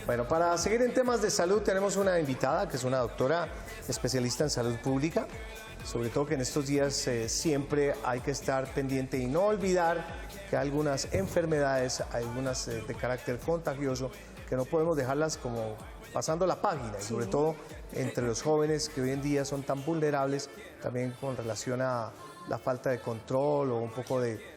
Bueno, para seguir en temas de salud tenemos una invitada que es una doctora especialista en salud pública, sobre todo que en estos días siempre hay que estar pendiente y no olvidar que hay algunas enfermedades, algunas de carácter contagioso, que no podemos dejarlas como pasando la página, y sobre todo entre los jóvenes que hoy en día son tan vulnerables, también con relación a la falta de control o un poco de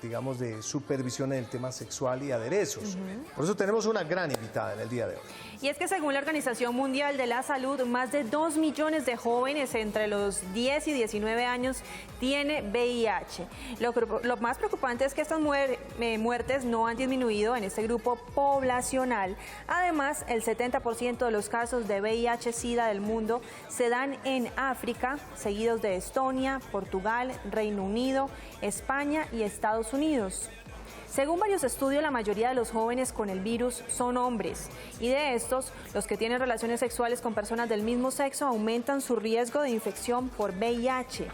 digamos, de supervisión en el tema sexual y aderezos. Por eso tenemos una gran invitada en el día de hoy. Y es que según la Organización Mundial de la Salud, más de 2 millones de jóvenes entre los 10 y 19 años tiene VIH. Lo más preocupante es que estas muertes no han disminuido en este grupo poblacional. Además, el 70% de los casos de VIH-Sida del mundo se dan en África, seguidos de Estonia, Portugal, Reino Unido, España y Estados Unidos. Según varios estudios, la mayoría de los jóvenes con el virus son hombres, y de estos, los que tienen relaciones sexuales con personas del mismo sexo aumentan su riesgo de infección por VIH.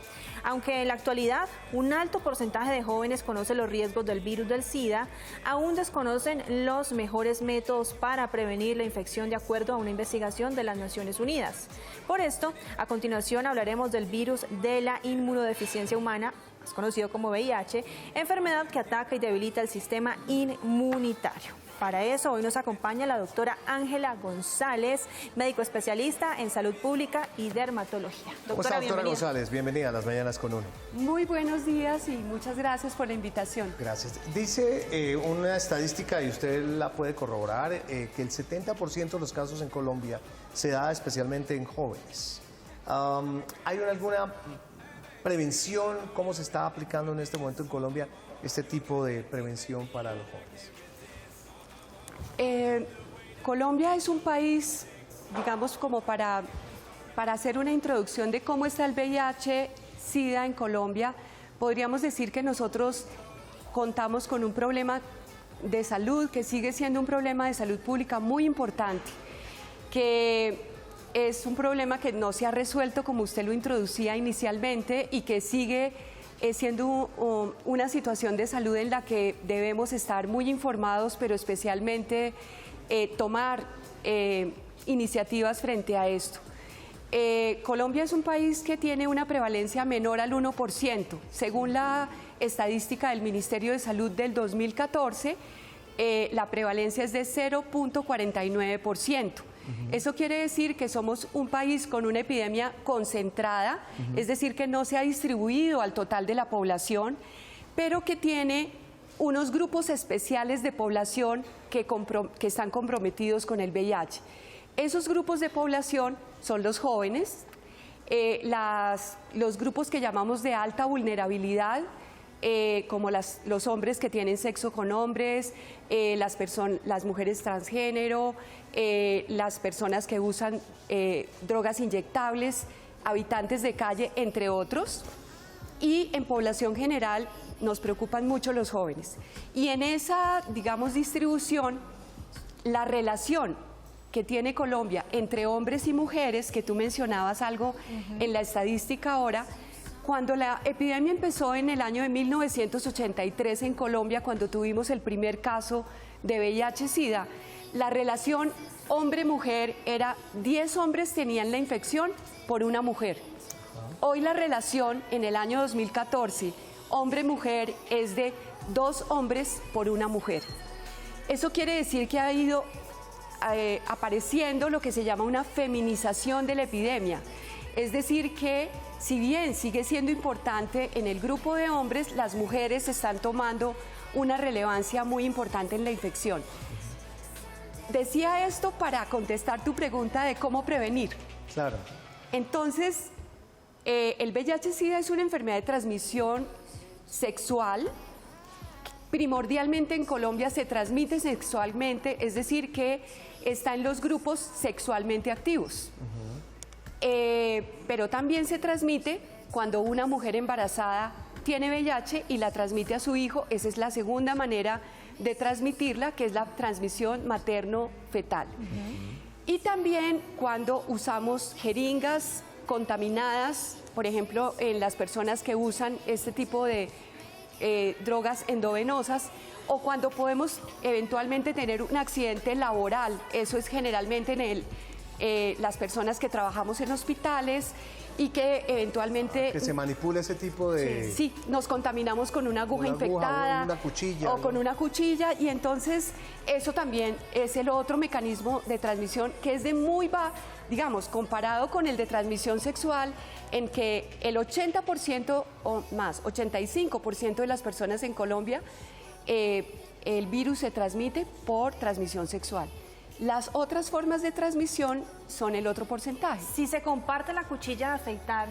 Aunque en la actualidad un alto porcentaje de jóvenes conoce los riesgos del virus del SIDA, aún desconocen los mejores métodos para prevenir la infección de acuerdo a una investigación de las Naciones Unidas. Por esto, a continuación hablaremos del virus de la inmunodeficiencia humana, más conocido como VIH, enfermedad que ataca y debilita el sistema inmunitario. Para eso, hoy nos acompaña la doctora Ángela González, médico especialista en salud pública y dermatología. ¿Cómo está, doctora González? Bienvenida a Las Mañanas con Uno. Muy buenos días y muchas gracias por la invitación. Gracias. Dice una estadística, y usted la puede corroborar, que el 70% de los casos en Colombia se da especialmente en jóvenes. ¿Hay alguna prevención? ¿Cómo se está aplicando en este momento en Colombia este tipo de prevención para los jóvenes? Colombia es un país, digamos, como para hacer una introducción de cómo está el VIH-Sida en Colombia, podríamos decir que nosotros contamos con un problema de salud que sigue siendo un problema de salud pública muy importante, que es un problema que no se ha resuelto como usted lo introducía inicialmente y que sigue siendo una situación de salud en la que debemos estar muy informados, pero especialmente tomar iniciativas frente a esto. Colombia es un país que tiene una prevalencia menor al 1%. Según la estadística del Ministerio de Salud del 2014, la prevalencia es de 0.49%. Eso quiere decir que somos un país con una epidemia concentrada, es decir, que no se ha distribuido al total de la población, pero que tiene unos grupos especiales de población que están comprometidos con el VIH. Esos grupos de población son los jóvenes, los grupos que llamamos de alta vulnerabilidad, como los hombres que tienen sexo con hombres, las mujeres transgénero, las personas que usan drogas inyectables, habitantes de calle, entre otros. Y en población general nos preocupan mucho los jóvenes. Y en esa, digamos, distribución, la relación que tiene Colombia entre hombres y mujeres, que tú mencionabas algo en la estadística ahora, cuando la epidemia empezó en el año de 1983 en Colombia, cuando tuvimos el primer caso de VIH-Sida, la relación hombre-mujer era 10 hombres tenían la infección por una mujer. Hoy la relación en el año 2014, hombre-mujer, es de 2 hombres por una mujer. Eso quiere decir que ha ido apareciendo lo que se llama una feminización de la epidemia. Es decir que, si bien sigue siendo importante en el grupo de hombres, las mujeres están tomando una relevancia muy importante en la infección. Decía esto para contestar tu pregunta de cómo prevenir. Claro. Entonces, el VIH-Sida es una enfermedad de transmisión sexual. Primordialmente en Colombia se transmite sexualmente, es decir, que está en los grupos sexualmente activos. Pero también se transmite cuando una mujer embarazada tiene VIH y la transmite a su hijo. Esa es la segunda manera de transmitirla, que es la transmisión materno-fetal. Y también cuando usamos jeringas contaminadas, por ejemplo, en las personas que usan este tipo de drogas endovenosas, o cuando podemos eventualmente tener un accidente laboral. Eso es generalmente en las personas que trabajamos en hospitales y que eventualmente... Que se manipula ese tipo de... Sí, nos contaminamos con una aguja infectada. O una cuchilla. O con una cuchilla, y entonces eso también es el otro mecanismo de transmisión que es de muy baja, digamos, comparado con el de transmisión sexual, en que el 80% o más, 85% de las personas en Colombia, el virus se transmite por transmisión sexual. Las otras formas de transmisión son el otro porcentaje. Si se comparte la cuchilla de afeitar,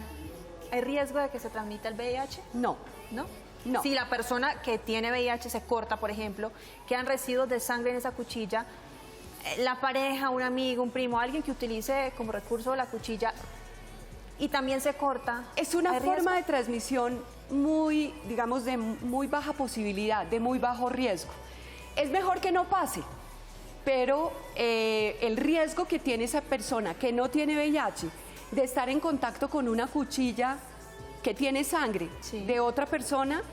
¿hay riesgo de que se transmita el VIH? No. ¿No? No. Si la persona que tiene VIH se corta, por ejemplo, quedan residuos de sangre en esa cuchilla, la pareja, un amigo, un primo, alguien que utilice como recurso la cuchilla y también se corta. Es una forma de transmisión muy, digamos, de muy baja posibilidad, de muy bajo riesgo. Es mejor que no pase, pero el riesgo que tiene esa persona que no tiene VIH de estar en contacto con una cuchilla que tiene sangre de otra persona,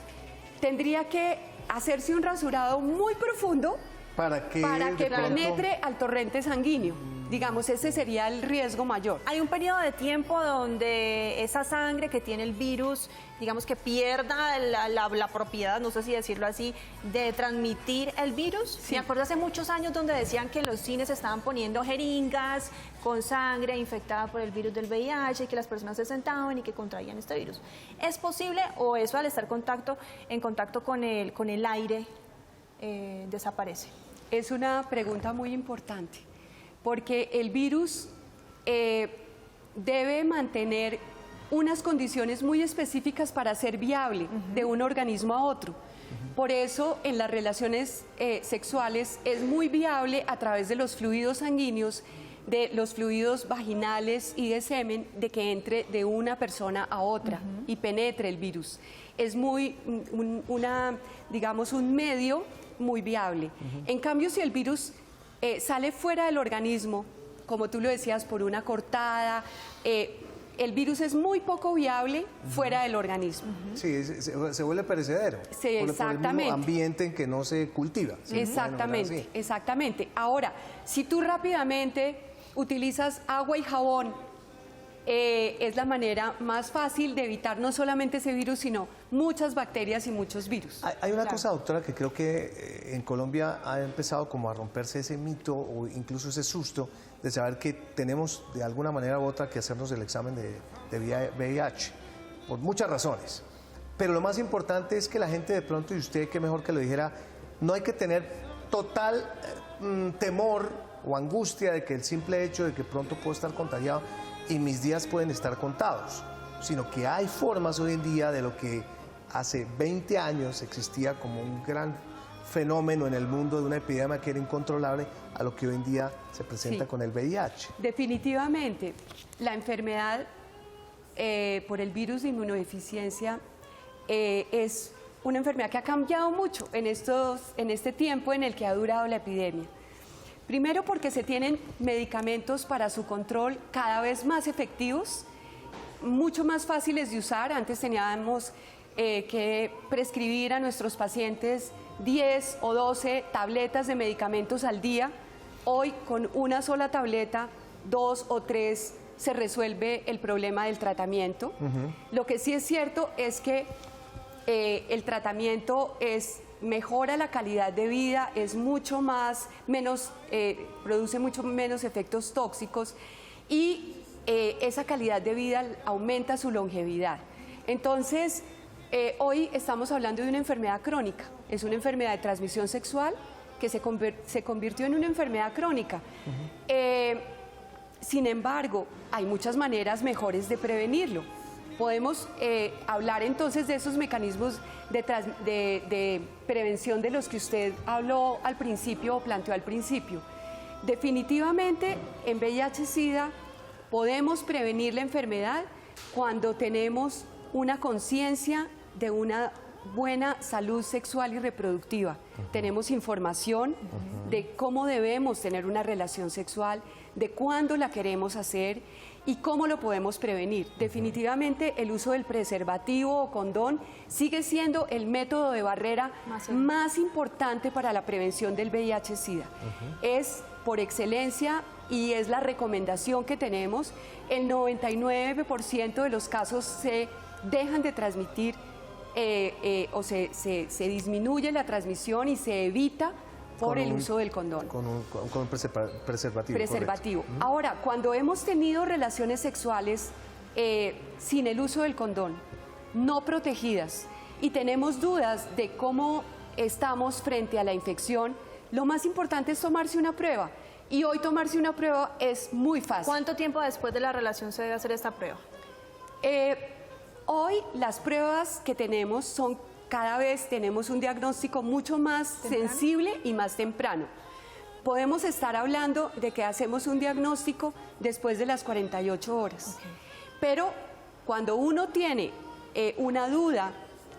tendría que hacerse un rasurado muy profundo para que penetre al torrente sanguíneo. Digamos, ese sería el riesgo mayor. ¿Hay un periodo de tiempo donde esa sangre que tiene el virus, digamos, que pierda la propiedad, no sé si decirlo así, de transmitir el virus? Sí. Me acuerdo hace muchos años donde decían que en los cines estaban poniendo jeringas con sangre infectada por el virus del VIH, y que las personas se sentaban y que contraían este virus. ¿Es posible o eso al estar en contacto con el aire desaparece? Es una pregunta muy importante, porque el virus debe mantener unas condiciones muy específicas para ser viable de un organismo a otro. Por eso en las relaciones sexuales es muy viable a través de los fluidos sanguíneos, de los fluidos vaginales y de semen, de que entre de una persona a otra y penetre el virus. Es muy digamos, un medio muy viable. En cambio, si el virus sale fuera del organismo, como tú lo decías, por una cortada, el virus es muy poco viable fuera del organismo. Sí, se vuelve perecedero. Sí, Por exactamente. el mismo ambiente en que no se cultiva. ¿Sí? Exactamente, Bueno, exactamente. Ahora, si tú rápidamente utilizas agua y jabón, es la manera más fácil de evitar no solamente ese virus, sino muchas bacterias y muchos virus. Hay una cosa, doctora, que creo que en Colombia ha empezado como a romperse ese mito o incluso ese susto de saber que tenemos de alguna manera u otra que hacernos el examen de VIH, por muchas razones. Pero lo más importante es que la gente de pronto, y usted qué mejor que lo dijera, no hay que tener total temor o angustia de que el simple hecho de que pronto puedo estar contagiado y mis días pueden estar contados, sino que hay formas hoy en día de lo que hace 20 años existía como un gran fenómeno en el mundo de una epidemia que era incontrolable, a lo que hoy en día se presenta con el VIH. Definitivamente, la enfermedad por el virus de inmunodeficiencia es una enfermedad que ha cambiado mucho en este tiempo en el que ha durado la epidemia. Primero porque se tienen medicamentos para su control cada vez más efectivos, mucho más fáciles de usar. Antes teníamos que prescribir a nuestros pacientes 10 o 12 tabletas de medicamentos al día. Hoy con una sola tableta, 2 o 3, se resuelve el problema del tratamiento. Lo que sí es cierto es que el tratamiento mejora la calidad de vida, produce mucho menos efectos tóxicos y esa calidad de vida aumenta su longevidad. Entonces, hoy estamos hablando de una enfermedad crónica, es una enfermedad de transmisión sexual que se convirtió en una enfermedad crónica. Sin embargo, hay muchas maneras mejores de prevenirlo. Podemos hablar entonces de esos mecanismos de prevención de los que usted habló al principio o planteó al principio. Definitivamente en VIH-Sida podemos prevenir la enfermedad cuando tenemos una conciencia de una buena salud sexual y reproductiva. Tenemos información de cómo debemos tener una relación sexual, de cuándo la queremos hacer y cómo lo podemos prevenir. Definitivamente el uso del preservativo o condón sigue siendo el método de barrera más importante para la prevención del VIH-Sida. Es por excelencia y es la recomendación que tenemos. El 99% de los casos se dejan de transmitir o se disminuye la transmisión y se evita por el uso del condón. Con un preservativo. Preservativo. Ahora, cuando hemos tenido relaciones sexuales sin el uso del condón, no protegidas, y tenemos dudas de cómo estamos frente a la infección, lo más importante es tomarse una prueba. Y hoy tomarse una prueba es muy fácil. ¿Cuánto tiempo después de la relación se debe hacer esta prueba? Hoy las pruebas que tenemos son, cada vez tenemos un diagnóstico mucho más sensible y más temprano. Podemos estar hablando de que hacemos un diagnóstico después de las 48 horas. Pero cuando uno tiene una duda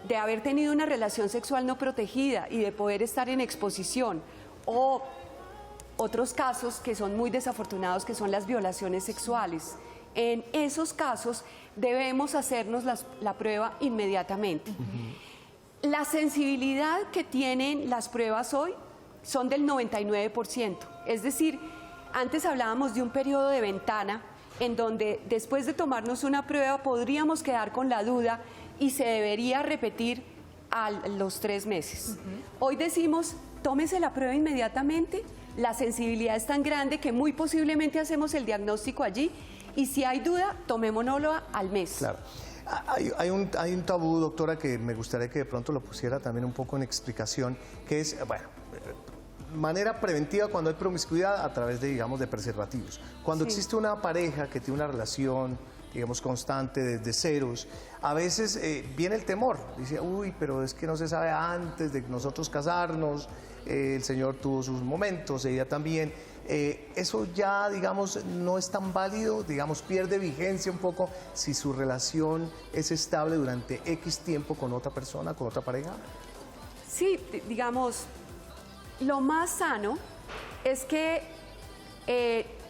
de haber tenido una relación sexual no protegida y de poder estar en exposición, o otros casos que son muy desafortunados, que son las violaciones sexuales, en esos casos debemos hacernos la prueba inmediatamente. La sensibilidad que tienen las pruebas hoy son del 99%. Es decir, antes hablábamos de un periodo de ventana en donde después de tomarnos una prueba podríamos quedar con la duda y se debería repetir a los 3 meses. Hoy decimos, tómese la prueba inmediatamente, la sensibilidad es tan grande que muy posiblemente hacemos el diagnóstico allí y si hay duda, tomémonoslo al mes. Claro. Hay un tabú, doctora, que me gustaría que de pronto lo pusiera también un poco en explicación, que es, bueno, manera preventiva cuando hay promiscuidad a través de, digamos, de preservativos. Cuando existe una pareja que tiene una relación, digamos, constante desde ceros, a veces viene el temor. Dice, uy, pero es que no se sabe antes de nosotros casarnos, el señor tuvo sus momentos, ella también. Eso ya, digamos, no es tan válido, digamos, pierde vigencia un poco si su relación es estable durante X tiempo con otra persona, con otra pareja. Sí, digamos, lo más sano es que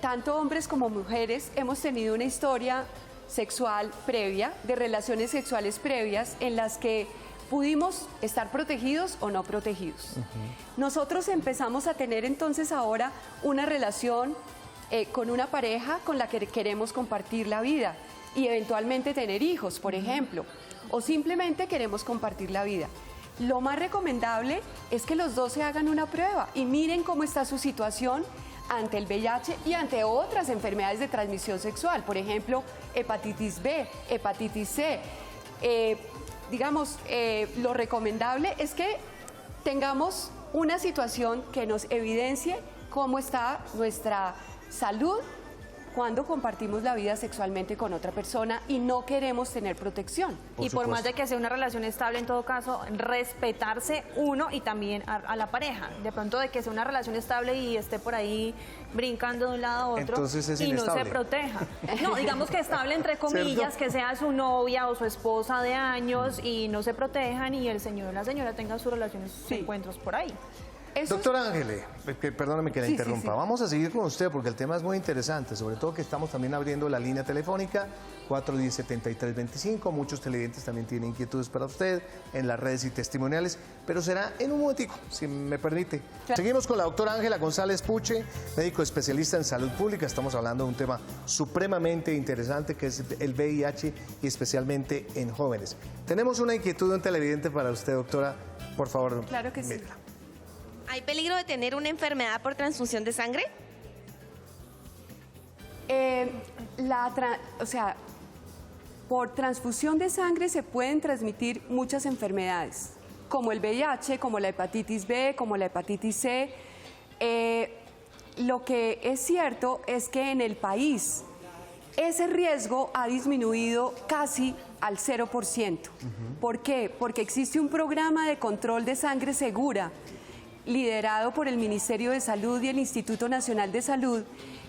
tanto hombres como mujeres hemos tenido una historia sexual previa, de relaciones sexuales previas en las que pudimos estar protegidos o no protegidos. Nosotros empezamos a tener entonces ahora una relación con una pareja con la que queremos compartir la vida y eventualmente tener hijos, por ejemplo, o simplemente queremos compartir la vida. Lo más recomendable es que los dos se hagan una prueba y miren cómo está su situación ante el VIH y ante otras enfermedades de transmisión sexual, por ejemplo, hepatitis B, hepatitis C. Digamos, lo recomendable es que tengamos una situación que nos evidencie cómo está nuestra salud cuando compartimos la vida sexualmente con otra persona y no queremos tener protección. Y por más de que sea una relación estable, en todo caso, respetarse uno y también a la pareja. De pronto de que sea una relación estable y esté por ahí brincando de un lado a otro. Entonces es y inestable. No se proteja. No, digamos que estable entre comillas, que sea su novia o su esposa de años y no se protejan y el señor o la señora tengan sus relaciones, sus encuentros por ahí. Doctora Ángeles, perdóname que la interrumpa. Vamos a seguir con usted porque el tema es muy interesante, sobre todo que estamos también abriendo la línea telefónica 410-7325. Muchos televidentes también tienen inquietudes para usted en las redes y testimoniales, pero será en un momentico, si me permite. Seguimos con la doctora Ángela González Puche, médico especialista en salud pública. Estamos hablando de un tema supremamente interesante que es el VIH y especialmente en jóvenes. Tenemos una inquietud de un televidente para usted, doctora. Por favor, claro que sí. métela. ¿Hay peligro de tener una enfermedad por transfusión de sangre? Por transfusión de sangre se pueden transmitir muchas enfermedades, como el VIH, como la hepatitis B, como la hepatitis C. Lo que es cierto es que en el país ese riesgo ha disminuido casi al 0%. ¿Por qué? Porque existe un programa de control de sangre segura liderado por el Ministerio de Salud y el Instituto Nacional de Salud,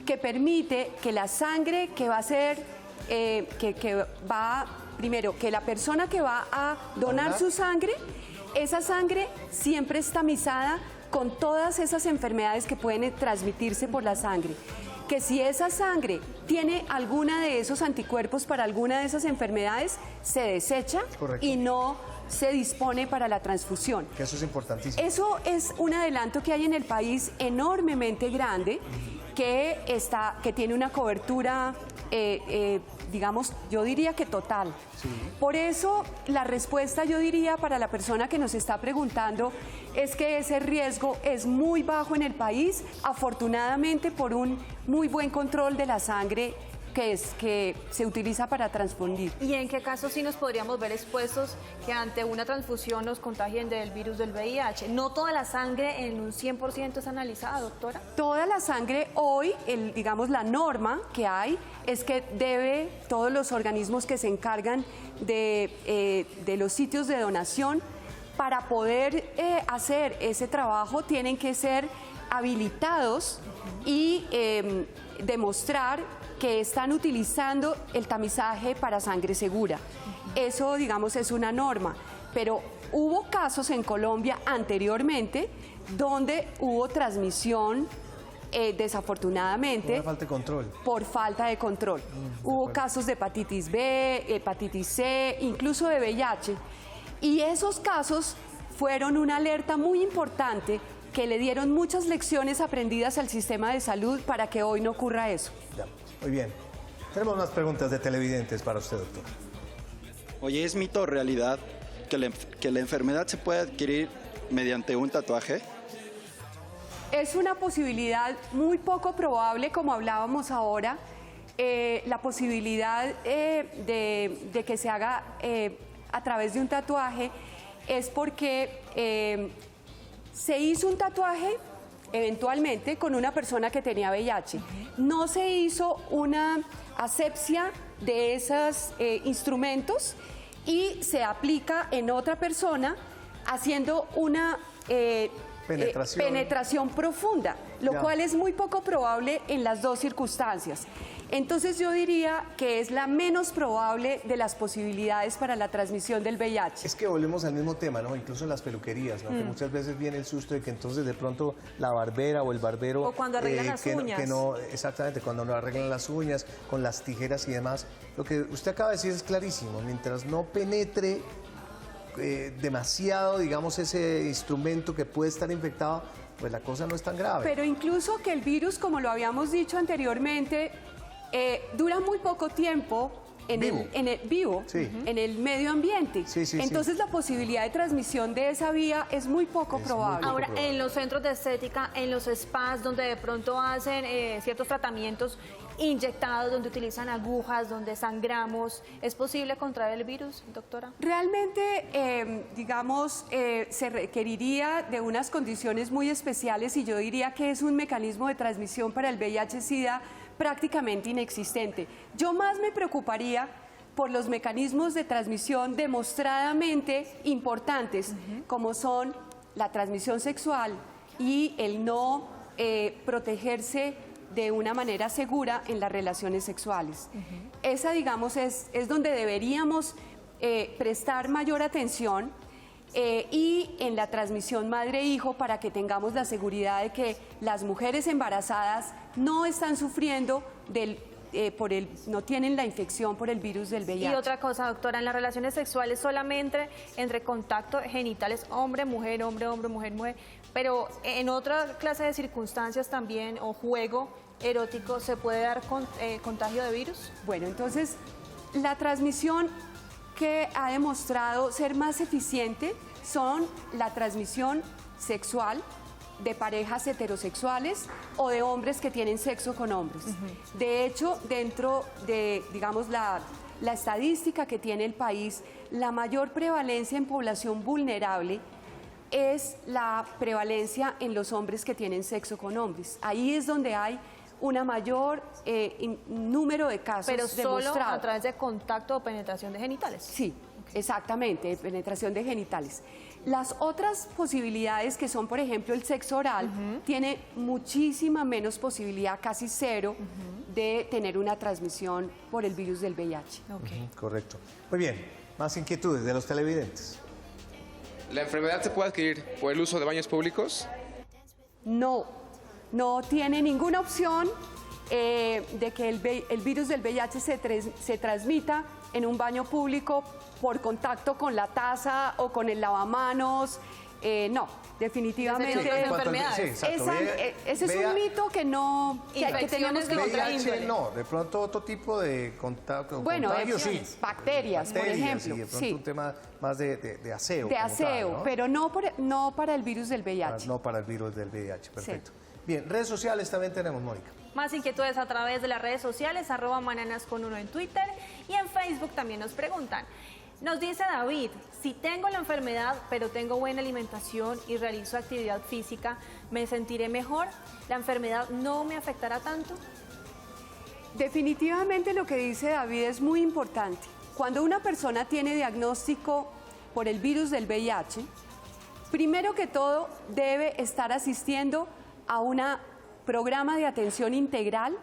que permite que la sangre que va a ser, que va primero, que la persona que va a donar su sangre, esa sangre siempre es tamizada con todas esas enfermedades que pueden transmitirse por la sangre. Que si esa sangre tiene alguna de esos anticuerpos para alguna de esas enfermedades, se desecha y no se dispone para la transfusión. Que eso es importantísimo. Eso es un adelanto que hay en el país enormemente grande, que tiene una cobertura, digamos, yo diría que total. Sí. Por eso la respuesta, yo diría, para la persona que nos está preguntando, es que ese riesgo es muy bajo en el país, afortunadamente por un muy buen control de la sangre que se utiliza para transfundir. ¿Y en qué casos sí nos podríamos ver expuestos que ante una transfusión nos contagien del virus del VIH? ¿No toda la sangre en un 100% es analizada, doctora? Toda la sangre hoy, digamos, la norma que hay es que todos los organismos que se encargan de los sitios de donación, para poder hacer ese trabajo, tienen que ser habilitados y demostrar que están utilizando el tamizaje para sangre segura. Eso, digamos, es una norma, pero hubo casos en Colombia anteriormente donde hubo transmisión, desafortunadamente, por falta de control. Hubo casos de hepatitis B, hepatitis C, incluso de VIH, y esos casos fueron una alerta muy importante que le dieron muchas lecciones aprendidas al sistema de salud para que hoy no ocurra eso. Ya. Muy bien. Tenemos unas preguntas de televidentes para usted, doctor. Oye, ¿es mito o realidad que la enfermedad se puede adquirir mediante un tatuaje? Es una posibilidad muy poco probable, como hablábamos ahora. La posibilidad de que se haga a través de un tatuaje es porque se hizo un tatuaje eventualmente con una persona que tenía VIH. No se hizo una asepsia de esos instrumentos y se aplica en otra persona haciendo una penetración profunda, lo cual es muy poco probable en las dos circunstancias. Entonces yo diría que es la menos probable de las posibilidades para la transmisión del VIH. Es que volvemos al mismo tema, ¿no? Incluso en las peluquerías, ¿no? Que muchas veces viene el susto de que entonces de pronto la barbera o el barbero... O cuando arreglan las uñas. Exactamente, cuando no arreglan las uñas, con las tijeras y demás. Lo que usted acaba de decir es clarísimo. Mientras no penetre demasiado, digamos, ese instrumento que puede estar infectado, pues la cosa no es tan grave. Pero incluso que el virus, como lo habíamos dicho anteriormente, dura muy poco tiempo en el medio ambiente. Entonces la posibilidad de transmisión de esa vía es muy poco probable. Ahora, en los centros de estética, en los spas, donde de pronto hacen ciertos tratamientos inyectados, donde utilizan agujas, donde sangramos, ¿es posible contraer el virus, doctora? Realmente, digamos, se requeriría de unas condiciones muy especiales y yo diría que es un mecanismo de transmisión para el VIH-Sida prácticamente inexistente. Yo más me preocuparía por los mecanismos de transmisión demostradamente importantes, como son la transmisión sexual y el no protegerse de una manera segura en las relaciones sexuales. Esa, digamos, es donde deberíamos prestar mayor atención y en la transmisión madre-hijo para que tengamos la seguridad de que las mujeres embarazadas no están sufriendo no tienen la infección por el virus del VIH. Y otra cosa, doctora, en las relaciones sexuales solamente entre contacto genitales hombre-mujer, hombre-hombre, mujer-mujer, pero en otra clase de circunstancias también, o juego erótico, ¿se puede dar contagio de virus? Bueno, entonces, la transmisión que ha demostrado ser más eficiente son la transmisión sexual de parejas heterosexuales o de hombres que tienen sexo con hombres. De hecho, dentro de, digamos, la estadística que tiene el país, la mayor prevalencia en población vulnerable es la prevalencia en los hombres que tienen sexo con hombres. Ahí es donde hay una mayor número de casos demostrados. ¿Pero solo a través de contacto o penetración de genitales? Sí, exactamente, penetración de genitales. Las otras posibilidades que son, por ejemplo, el sexo oral, tiene muchísima menos posibilidad, casi cero, de tener una transmisión por el virus del VIH. Correcto. Muy bien, más inquietudes de los televidentes. ¿La enfermedad se puede adquirir por el uso de baños públicos? No, no tiene ninguna opción de que el virus del VIH se transmita en un baño público por contacto con la taza o con el lavamanos. No, definitivamente. Sí, enfermedades. Sí, exacto. Ese es un mito que no que tenemos que VIH no, de pronto otro tipo de contagio, sí. Bacterias, por ejemplo. Y de pronto un tema más de aseo. De como aseo, tal, ¿no? pero no para el virus del VIH. No para el virus del VIH, perfecto. Bien, redes sociales también tenemos, Mónica. Más inquietudes a través de las redes sociales, @mananasconuno en Twitter y en Facebook también nos preguntan. Nos dice David, si tengo la enfermedad pero tengo buena alimentación y realizo actividad física, ¿me sentiré mejor? ¿La enfermedad no me afectará tanto? Definitivamente lo que dice David es muy importante. Cuando una persona tiene diagnóstico por el virus del VIH, primero que todo debe estar asistiendo a un programa de atención integral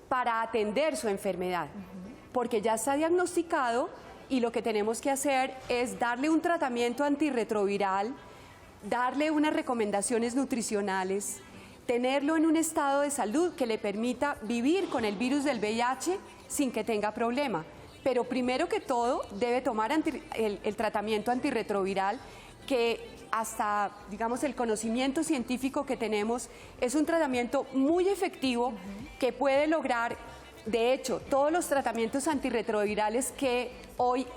para atender su enfermedad, porque ya está diagnosticado y lo que tenemos que hacer es darle un tratamiento antirretroviral, darle unas recomendaciones nutricionales, tenerlo en un estado de salud que le permita vivir con el virus del VIH sin que tenga problema. Pero primero que todo debe tomar el tratamiento antirretroviral, que hasta, digamos, el conocimiento científico que tenemos es un tratamiento muy efectivo que puede lograr. De hecho, todos los tratamientos antirretrovirales que hoy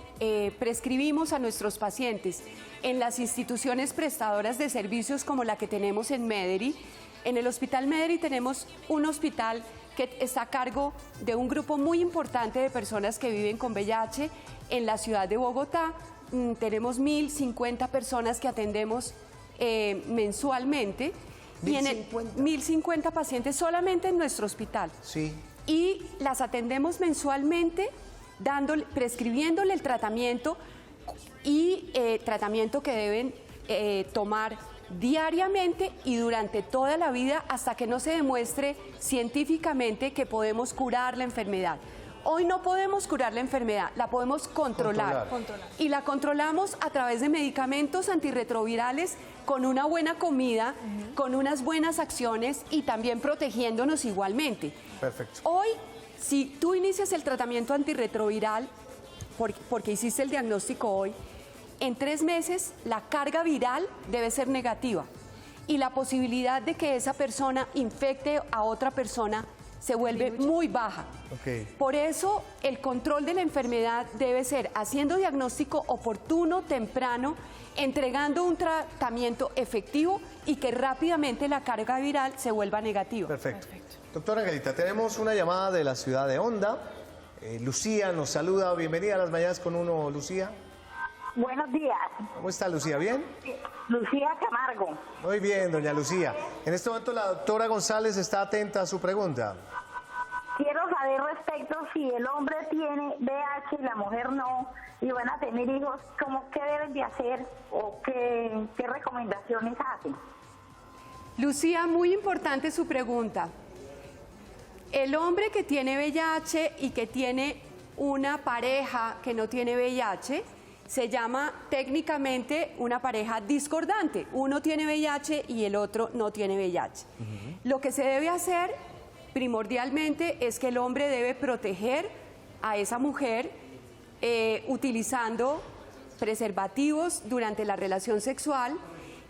prescribimos a nuestros pacientes en las instituciones prestadoras de servicios como la que tenemos en Mederi, en el Hospital Mederi tenemos un hospital que está a cargo de un grupo muy importante de personas que viven con VIH en la ciudad de Bogotá. Tenemos 1.050 personas que atendemos mensualmente. 1.050 pacientes solamente en nuestro hospital. Sí. Y las atendemos mensualmente, prescribiéndole el tratamiento y tratamiento que deben tomar diariamente y durante toda la vida hasta que no se demuestre científicamente que podemos curar la enfermedad. Hoy no podemos curar la enfermedad, la podemos controlar. Y la controlamos a través de medicamentos antirretrovirales, con una buena comida, con unas buenas acciones y también protegiéndonos igualmente. Perfecto. Hoy, si tú inicias el tratamiento antirretroviral, porque hiciste el diagnóstico hoy, en 3 meses la carga viral debe ser negativa y la posibilidad de que esa persona infecte a otra persona se vuelve muy baja. Por eso el control de la enfermedad debe ser haciendo diagnóstico oportuno, temprano, entregando un tratamiento efectivo y que rápidamente la carga viral se vuelva negativa. Perfecto. Doctora Angelita, tenemos una llamada de la ciudad de Honda. Lucía nos saluda. Bienvenida a Las Mañanas con Uno, Lucía. Buenos días. ¿Cómo está, Lucía? ¿Bien? Lucía Camargo. Muy bien, doña Lucía. En este momento la doctora González está atenta a su pregunta. Quiero saber respecto si el hombre tiene VIH y la mujer no, y van a tener hijos, ¿qué deben de hacer o qué recomendaciones hacen? Lucía, muy importante su pregunta. El hombre que tiene VIH y que tiene una pareja que no tiene VIH se llama técnicamente una pareja discordante. Uno tiene VIH y el otro no tiene VIH. Lo que se debe hacer primordialmente es que el hombre debe proteger a esa mujer utilizando preservativos durante la relación sexual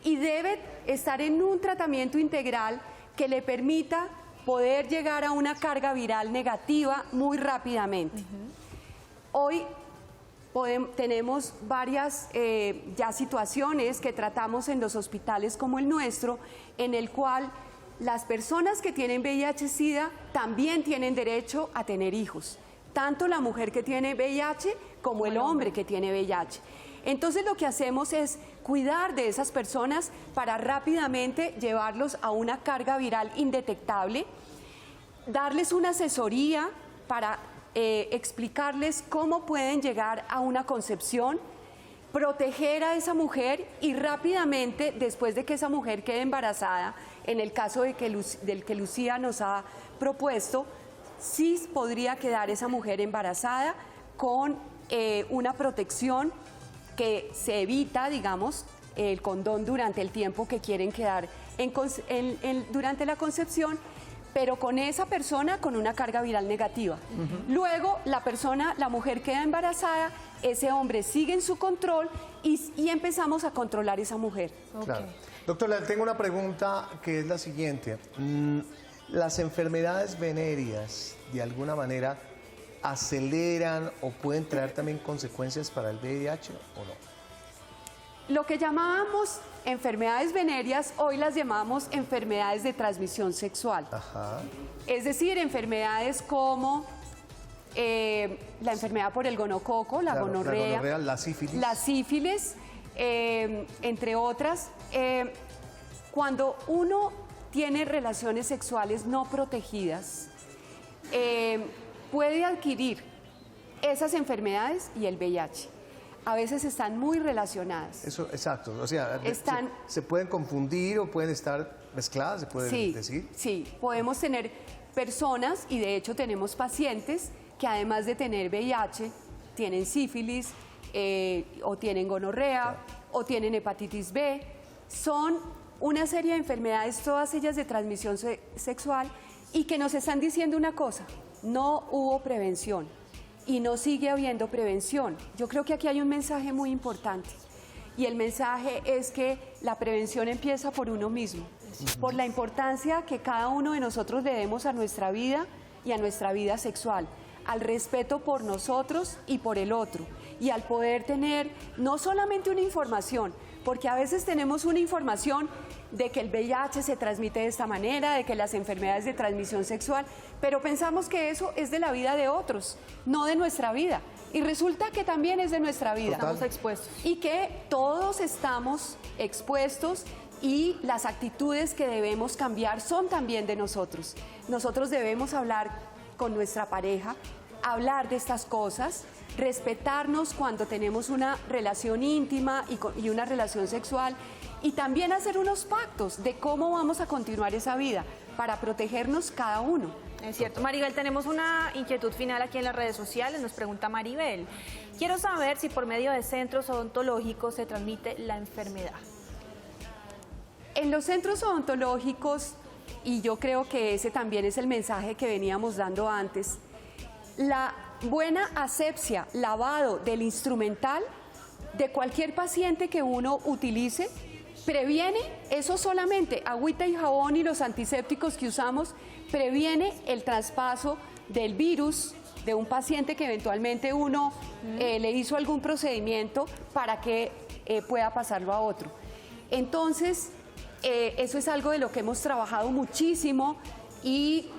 y debe estar en un tratamiento integral que le permita poder llegar a una carga viral negativa muy rápidamente. Hoy tenemos varias ya situaciones que tratamos en los hospitales como el nuestro, en el cual las personas que tienen VIH-Sida también tienen derecho a tener hijos, tanto la mujer que tiene VIH como el hombre que tiene VIH. Entonces lo que hacemos es cuidar de esas personas para rápidamente llevarlos a una carga viral indetectable, darles una asesoría para explicarles cómo pueden llegar a una concepción, proteger a esa mujer y rápidamente, después de que esa mujer quede embarazada, en el caso del que Lucía nos ha propuesto, sí podría quedar esa mujer embarazada con una protección que se evita, digamos, el condón durante el tiempo que quieren quedar durante la concepción, pero con esa persona con una carga viral negativa. Luego la mujer queda embarazada, ese hombre sigue en su control y empezamos a controlar esa mujer. Claro. Doctor, le tengo una pregunta que es la siguiente. ¿Las enfermedades venéreas de alguna manera aceleran o pueden traer también consecuencias para el VIH o no? Lo que llamábamos enfermedades venéreas, hoy las llamamos enfermedades de transmisión sexual. Ajá. Es decir, enfermedades como la enfermedad por el gonococo, la gonorrea, la sífilis, entre otras. Cuando uno tiene relaciones sexuales no protegidas, puede adquirir esas enfermedades y el VIH. A veces están muy relacionadas. Eso, exacto. O sea, se pueden confundir o pueden estar mezcladas, se puede decir. Sí, podemos tener personas, y de hecho tenemos pacientes, que además de tener VIH, tienen sífilis, o tienen gonorrea, o tienen hepatitis B. Son una serie de enfermedades, todas ellas de transmisión sexual, y que nos están diciendo una cosa: no hubo prevención. Y no sigue habiendo prevención. Yo creo que aquí hay un mensaje muy importante, y el mensaje es que la prevención empieza por uno mismo, por la importancia que cada uno de nosotros le demos a nuestra vida y a nuestra vida sexual, al respeto por nosotros y por el otro, y al poder tener no solamente una información, porque a veces tenemos una información de que el VIH se transmite de esta manera, de que las enfermedades de transmisión sexual, pero pensamos que eso es de la vida de otros, no de nuestra vida. Y resulta que también es de nuestra vida. Estamos expuestos. Y que todos estamos expuestos, y las actitudes que debemos cambiar son también de nosotros. Nosotros debemos hablar con nuestra pareja, hablar de estas cosas, respetarnos cuando tenemos una relación íntima y una relación sexual, y también hacer unos pactos de cómo vamos a continuar esa vida para protegernos cada uno. Es cierto. Maribel, tenemos una inquietud final aquí en las redes sociales. Nos pregunta Maribel: quiero saber si por medio de centros odontológicos se transmite la enfermedad. En los centros odontológicos, y yo creo que ese también es el mensaje que veníamos dando antes, la buena asepsia, lavado del instrumental de cualquier paciente que uno utilice, previene, eso solamente, agüita y jabón y los antisépticos que usamos, previene el traspaso del virus de un paciente que eventualmente uno le hizo algún procedimiento para que pueda pasarlo a otro. Entonces, eso es algo de lo que hemos trabajado muchísimo, y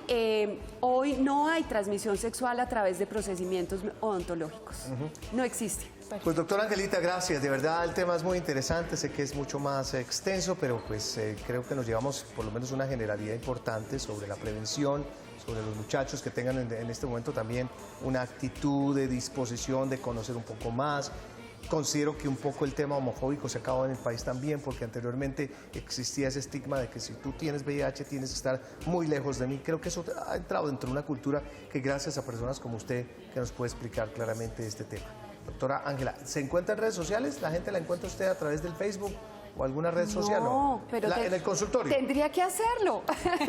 hoy no hay transmisión sexual a través de procedimientos odontológicos. No existe. Pues doctora Angelita, gracias. De verdad el tema es muy interesante, sé que es mucho más extenso, pero pues creo que nos llevamos por lo menos una generalidad importante sobre la prevención, sobre los muchachos que tengan en este momento también una actitud de disposición de conocer un poco más. Considero que un poco el tema homofóbico se acabó en el país también, porque anteriormente existía ese estigma de que si tú tienes VIH tienes que estar muy lejos de mí. Creo que eso ha entrado dentro de una cultura que, gracias a personas como usted, que nos puede explicar claramente este tema. Doctora Ángela, ¿se encuentra en redes sociales? ¿La gente la encuentra usted a través del Facebook o alguna red social? No, pero en el consultorio. Tendría que hacerlo.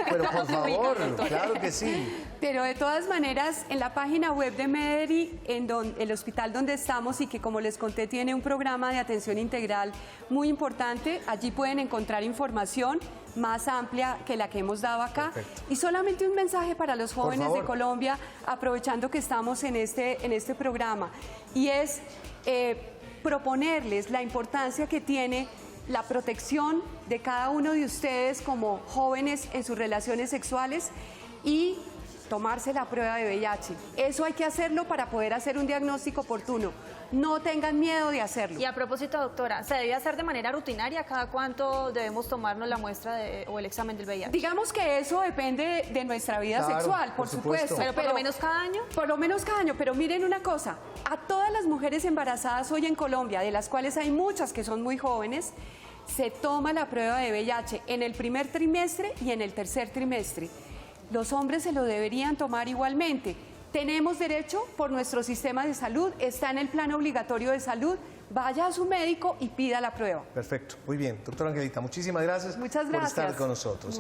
Pero por favor, claro que sí. Pero de todas maneras, en la página web de Mederi, el hospital donde estamos, y que, como les conté, tiene un programa de atención integral muy importante, allí pueden encontrar información más amplia que la que hemos dado acá. Perfecto. Y solamente un mensaje para los jóvenes de Colombia, aprovechando que estamos en este programa, y es proponerles la importancia que tiene la protección de cada uno de ustedes como jóvenes en sus relaciones sexuales, y tomarse la prueba de VIH. Eso hay que hacerlo para poder hacer un diagnóstico oportuno. No tengan miedo de hacerlo. Y a propósito, doctora, ¿se debe hacer de manera rutinaria? ¿Cada cuánto debemos tomarnos la muestra o el examen del VIH? Digamos que eso depende de nuestra vida sexual, por supuesto. ¿Pero por lo menos cada año? Por lo menos cada año, pero miren una cosa, a todas las mujeres embarazadas hoy en Colombia, de las cuales hay muchas que son muy jóvenes, se toma la prueba de VIH en el primer trimestre y en el tercer trimestre. los hombres se lo deberían tomar igualmente. Tenemos derecho por nuestro sistema de salud, está en el plan obligatorio de salud, vaya a su médico y pida la prueba. Perfecto, muy bien. Doctora Angelita, muchísimas gracias, Muchas por gracias estar con nosotros.